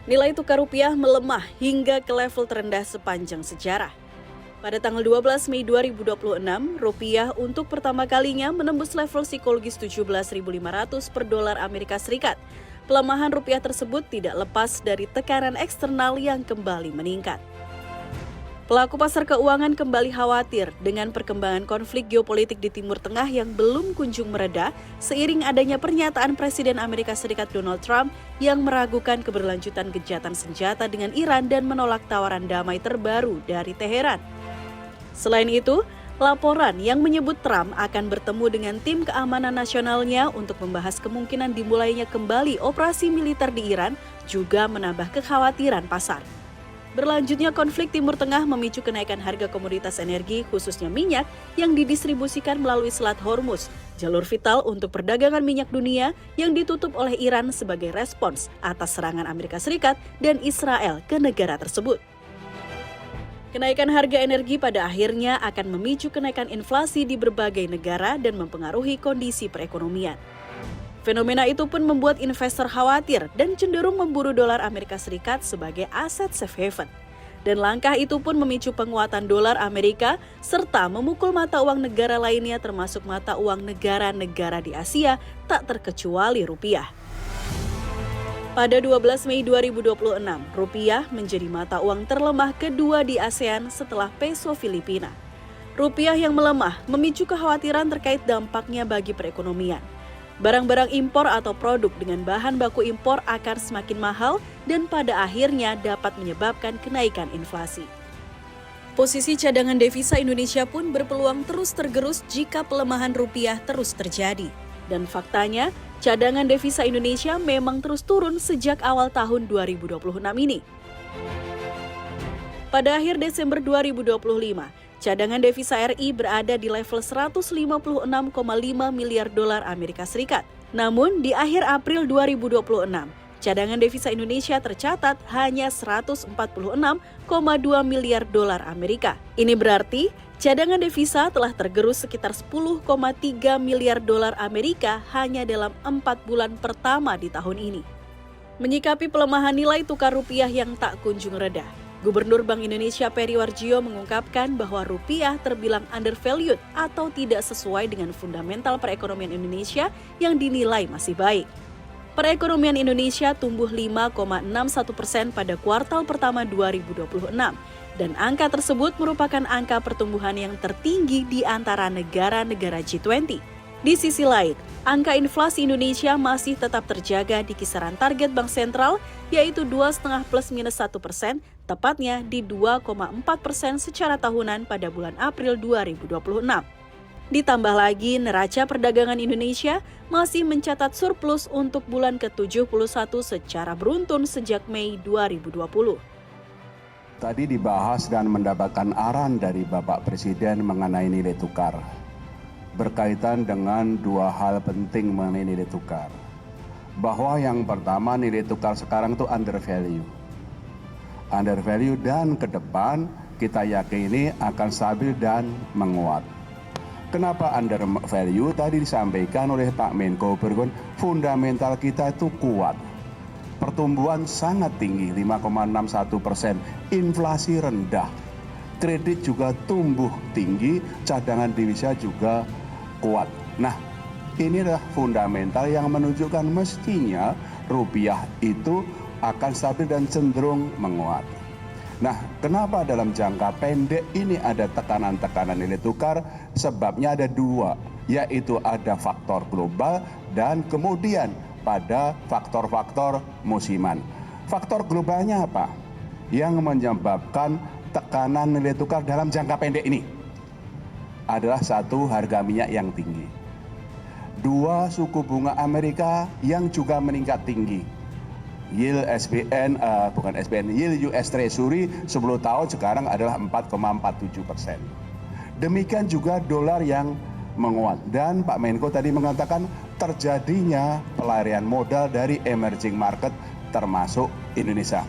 Nilai tukar rupiah melemah hingga ke level terendah sepanjang sejarah. Pada tanggal 12 Mei 2026, rupiah untuk pertama kalinya menembus level psikologis 17.500 per dolar Amerika Serikat. Pelemahan rupiah tersebut tidak lepas dari tekanan eksternal yang kembali meningkat. Pelaku pasar keuangan kembali khawatir dengan perkembangan konflik geopolitik di Timur Tengah yang belum kunjung mereda seiring adanya pernyataan Presiden Amerika Serikat Donald Trump yang meragukan keberlanjutan gencatan senjata dengan Iran dan menolak tawaran damai terbaru dari Teheran. Selain itu, laporan yang menyebut Trump akan bertemu dengan tim keamanan nasionalnya untuk membahas kemungkinan dimulainya kembali operasi militer di Iran juga menambah kekhawatiran pasar. Berlanjutnya konflik Timur Tengah memicu kenaikan harga komoditas energi, khususnya minyak, yang didistribusikan melalui Selat Hormuz, jalur vital untuk perdagangan minyak dunia yang ditutup oleh Iran sebagai respons atas serangan Amerika Serikat dan Israel ke negara tersebut. Kenaikan harga energi pada akhirnya akan memicu kenaikan inflasi di berbagai negara dan mempengaruhi kondisi perekonomian. Fenomena itu pun membuat investor khawatir dan cenderung memburu dolar Amerika Serikat sebagai aset safe haven. Dan langkah itu pun memicu penguatan dolar Amerika serta memukul mata uang negara lainnya termasuk mata uang negara-negara di Asia tak terkecuali rupiah. Pada 12 Mei 2026, rupiah menjadi mata uang terlemah kedua di ASEAN setelah peso Filipina. Rupiah yang melemah memicu kekhawatiran terkait dampaknya bagi perekonomian. Barang-barang impor atau produk dengan bahan baku impor akan semakin mahal dan pada akhirnya dapat menyebabkan kenaikan inflasi. Posisi cadangan devisa Indonesia pun berpeluang terus tergerus jika pelemahan rupiah terus terjadi. Dan faktanya, cadangan devisa Indonesia memang terus turun sejak awal tahun 2026 ini. Pada akhir Desember 2025, cadangan devisa RI berada di level 156,5 miliar dolar Amerika Serikat. Namun di akhir April 2026, cadangan devisa Indonesia tercatat hanya 146,2 miliar dolar Amerika. Ini berarti cadangan devisa telah tergerus sekitar 10,3 miliar dolar Amerika hanya dalam 4 bulan pertama di tahun ini. Menyikapi pelemahan nilai tukar rupiah yang tak kunjung reda, Gubernur Bank Indonesia Peri Warjio mengungkapkan bahwa rupiah terbilang undervalued atau tidak sesuai dengan fundamental perekonomian Indonesia yang dinilai masih baik. Perekonomian Indonesia tumbuh 5,61% pada kuartal pertama 2026 dan angka tersebut merupakan angka pertumbuhan yang tertinggi di antara negara-negara G20. Di sisi lain, angka inflasi Indonesia masih tetap terjaga di kisaran target Bank Sentral, yaitu 2,5 +- 1%, tepatnya di 2,4% secara tahunan pada bulan April 2026. Ditambah lagi, neraca perdagangan Indonesia masih mencatat surplus untuk bulan ke-71 secara beruntun sejak Mei 2020. Tadi dibahas dan mendapatkan arahan dari Bapak Presiden mengenai nilai tukar. Berkaitan dengan dua hal penting mengenai nilai tukar. Bahwa yang pertama nilai tukar sekarang itu undervalue. Undervalue dan ke depan kita yakini akan stabil dan menguat. Kenapa undervalue? Tadi disampaikan oleh Pak Menko Bergon, fundamental kita itu kuat. Pertumbuhan sangat tinggi, 5,61%, inflasi rendah. Kredit juga tumbuh tinggi, cadangan devisa juga kuat. Nah, ini adalah fundamental yang menunjukkan mestinya rupiah itu akan stabil dan cenderung menguat. Nah, kenapa dalam jangka pendek ini ada tekanan-tekanan nilai tukar? Sebabnya ada dua, yaitu ada faktor global dan kemudian pada faktor-faktor musiman. Faktor globalnya apa? Yang menyebabkan tekanan nilai tukar dalam jangka pendek ini adalah satu, harga minyak yang tinggi. Dua, suku bunga Amerika yang juga meningkat tinggi. Yield yield US Treasury 10 tahun sekarang adalah 4,47%. Demikian juga dolar yang menguat. Dan Pak Menko tadi mengatakan terjadinya pelarian modal dari emerging market termasuk Indonesia.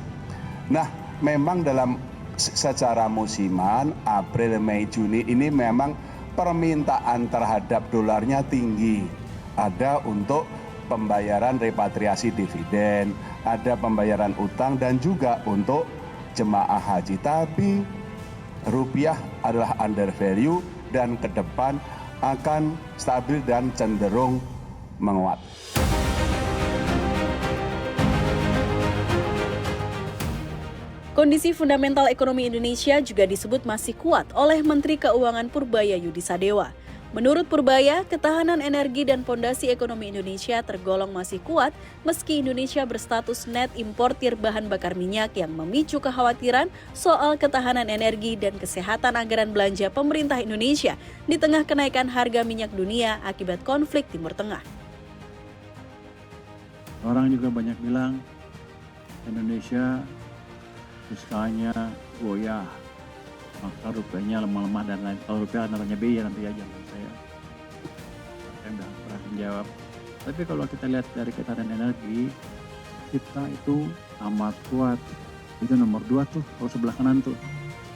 Nah, memang dalam secara musiman April, Mei, Juni ini memang permintaan terhadap dolarnya tinggi. Ada untuk pembayaran repatriasi dividen, ada pembayaran utang dan juga untuk jemaah haji. Tapi rupiah adalah under value dan ke depan akan stabil dan cenderung menguat. Kondisi fundamental ekonomi Indonesia juga disebut masih kuat oleh Menteri Keuangan Purbaya Yudi Sadewa. Menurut Purbaya, ketahanan energi dan pondasi ekonomi Indonesia tergolong masih kuat meski Indonesia berstatus net importir bahan bakar minyak yang memicu kekhawatiran soal ketahanan energi dan kesehatan anggaran belanja pemerintah Indonesia di tengah kenaikan harga minyak dunia akibat konflik Timur Tengah. Orang juga banyak bilang Indonesia fiskalnya goyah, maka rupiahnya lemah-lemah dan lain. Kalau rupiah namanya BI ya nanti aja saya udah pernah menjawab. Tapi kalau kita lihat dari ketahanan energi, kita itu amat kuat. Itu nomor 2 tuh, kalau sebelah kanan tuh.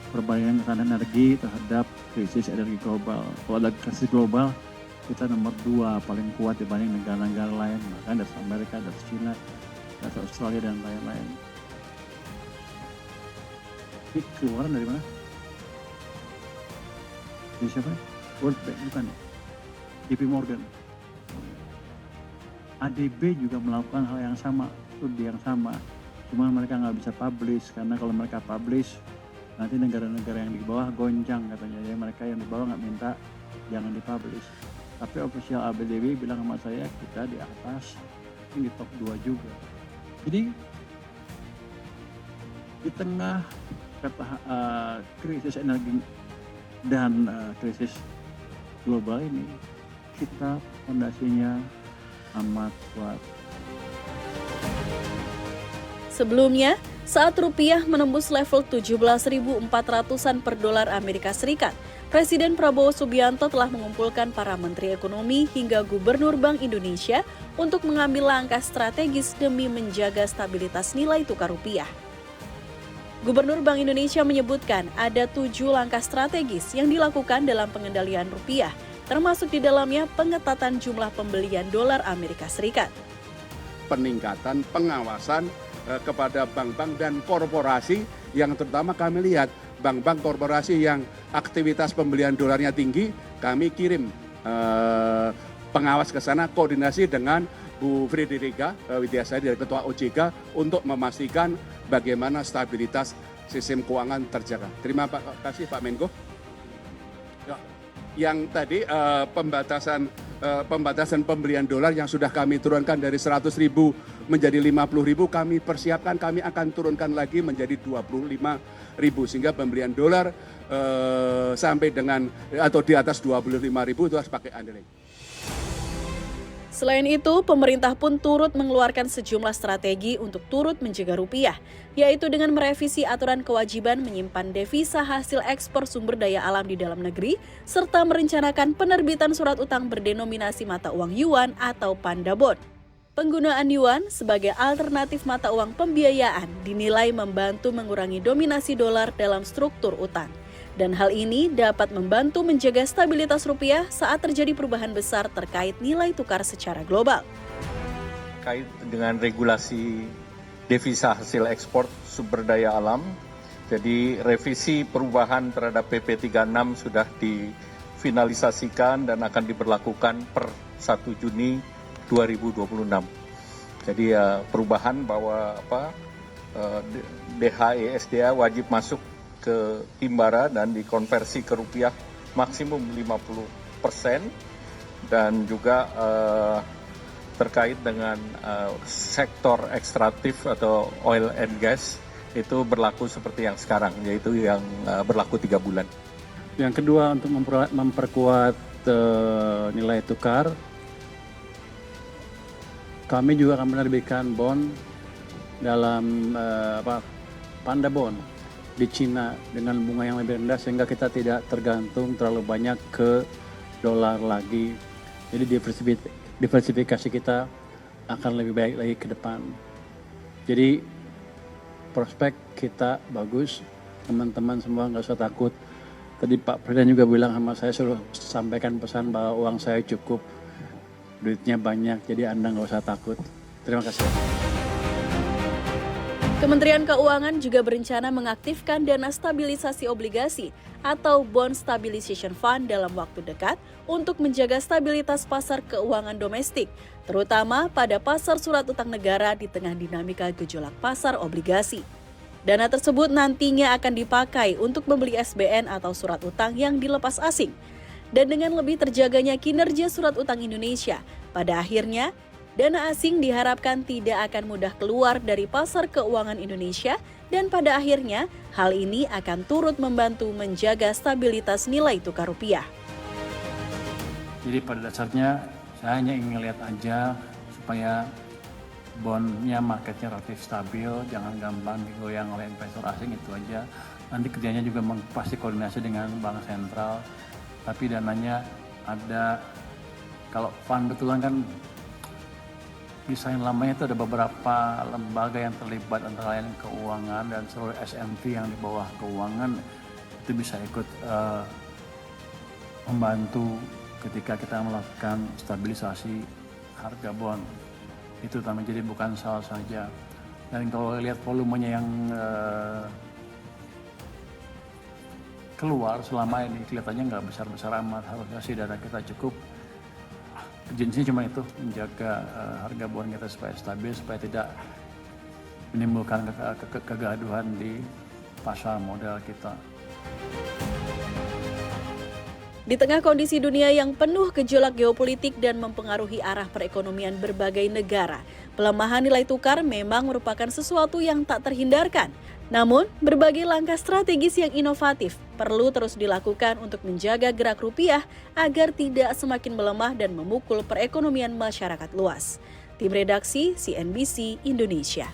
Perbandingan ketahanan energi terhadap krisis energi global. Kalau ada krisis global, kita nomor 2 paling kuat dibanding negara-negara lain. Bahkan dari Amerika, dari China, dari Australia dan lain-lain. Ini keluaran dari mana? Dari siapa? World Bank, bukan? JP Morgan. ADB juga melakukan hal yang sama, studi yang sama. Cuma mereka nggak bisa publish, karena kalau mereka publish, nanti negara-negara yang di bawah goncang katanya. Jadi mereka yang di bawah nggak minta, jangan dipublish. Tapi official ADB bilang sama saya, kita di atas, ini di top 2 juga. Jadi, di tengah krisis energi dan krisis global ini, kita fondasinya amat kuat. Sebelumnya, saat rupiah menembus level 17.400-an per dolar Amerika Serikat, Presiden Prabowo Subianto telah mengumpulkan para menteri ekonomi hingga gubernur Bank Indonesia untuk mengambil langkah strategis demi menjaga stabilitas nilai tukar rupiah. Gubernur Bank Indonesia menyebutkan ada 7 langkah strategis yang dilakukan dalam pengendalian rupiah, termasuk di dalamnya pengetatan jumlah pembelian dolar Amerika Serikat. Peningkatan pengawasan kepada bank-bank dan korporasi yang terutama kami lihat bank-bank korporasi yang aktivitas pembelian dolarnya tinggi, kami kirim pengawas ke sana koordinasi dengan Bu Frederica Widiasari dari Ketua OJK untuk memastikan bagaimana stabilitas sistem keuangan terjaga. Terima kasih Pak Menko. Yang tadi pembatasan pembelian dolar yang sudah kami turunkan dari 100.000 menjadi 50.000, kami persiapkan, kami akan turunkan lagi menjadi 25.000 sehingga pembelian dolar sampai dengan atau di atas 25.000 itu harus pakai underlying. Selain itu, pemerintah pun turut mengeluarkan sejumlah strategi untuk turut menjaga rupiah, yaitu dengan merevisi aturan kewajiban menyimpan devisa hasil ekspor sumber daya alam di dalam negeri, serta merencanakan penerbitan surat utang berdenominasi mata uang yuan atau pandabon. Penggunaan yuan sebagai alternatif mata uang pembiayaan dinilai membantu mengurangi dominasi dolar dalam struktur utang. Dan hal ini dapat membantu menjaga stabilitas rupiah saat terjadi perubahan besar terkait nilai tukar secara global. Terkait dengan regulasi devisa hasil ekspor sumber daya alam, jadi revisi perubahan terhadap PP 36 sudah difinalisasikan dan akan diberlakukan per 1 Juni 2026. Jadi perubahan bahwa DHE SDA wajib masuk ke Himbara dan dikonversi ke rupiah maksimum 50%, dan juga terkait dengan sektor ekstraktif atau oil and gas itu berlaku seperti yang sekarang, yaitu yang berlaku 3 bulan. Yang kedua, untuk memperkuat nilai tukar, kami juga akan menerbitkan bond dalam panda bond di Cina dengan bunga yang lebih rendah sehingga kita tidak tergantung terlalu banyak ke dolar lagi. Jadi diversifikasi kita akan lebih baik lagi ke depan. Jadi prospek kita bagus, teman-teman semua nggak usah takut. Tadi Pak Presiden juga bilang sama saya, suruh sampaikan pesan bahwa uang saya cukup, duitnya banyak, jadi Anda nggak usah takut. Terima kasih. Kementerian Keuangan juga berencana mengaktifkan dana stabilisasi obligasi atau Bond Stabilization Fund dalam waktu dekat untuk menjaga stabilitas pasar keuangan domestik, terutama pada pasar surat utang negara di tengah dinamika gejolak pasar obligasi. Dana tersebut nantinya akan dipakai untuk membeli SBN atau surat utang yang dilepas asing. Dan dengan lebih terjaganya kinerja surat utang Indonesia, pada akhirnya dana asing diharapkan tidak akan mudah keluar dari pasar keuangan Indonesia dan pada akhirnya hal ini akan turut membantu menjaga stabilitas nilai tukar rupiah. Jadi pada dasarnya saya hanya ingin lihat aja supaya bondnya marketnya relatif stabil, jangan gampang digoyang oleh investor asing, itu aja. Nanti kerjanya juga pasti koordinasi dengan bank sentral, tapi dananya ada. Kalau fund betulan kan desain lamanya itu ada beberapa lembaga yang terlibat, antara lain keuangan dan seluruh SMT yang di bawah keuangan itu bisa ikut membantu ketika kita melakukan stabilisasi harga bond. Itu utama, jadi bukan salah saja. Dan kalau lihat volumenya yang keluar selama ini kelihatannya nggak besar-besar amat, harusnya sih dana kita cukup. Urgensinya cuma itu, menjaga harga bond kita supaya stabil, supaya tidak menimbulkan kegaduhan di pasar modal kita. Di tengah kondisi dunia yang penuh gejolak geopolitik dan mempengaruhi arah perekonomian berbagai negara, pelemahan nilai tukar memang merupakan sesuatu yang tak terhindarkan. Namun, berbagai langkah strategis yang inovatif perlu terus dilakukan untuk menjaga gerak rupiah agar tidak semakin melemah dan memukul perekonomian masyarakat luas. Tim Redaksi CNBC Indonesia.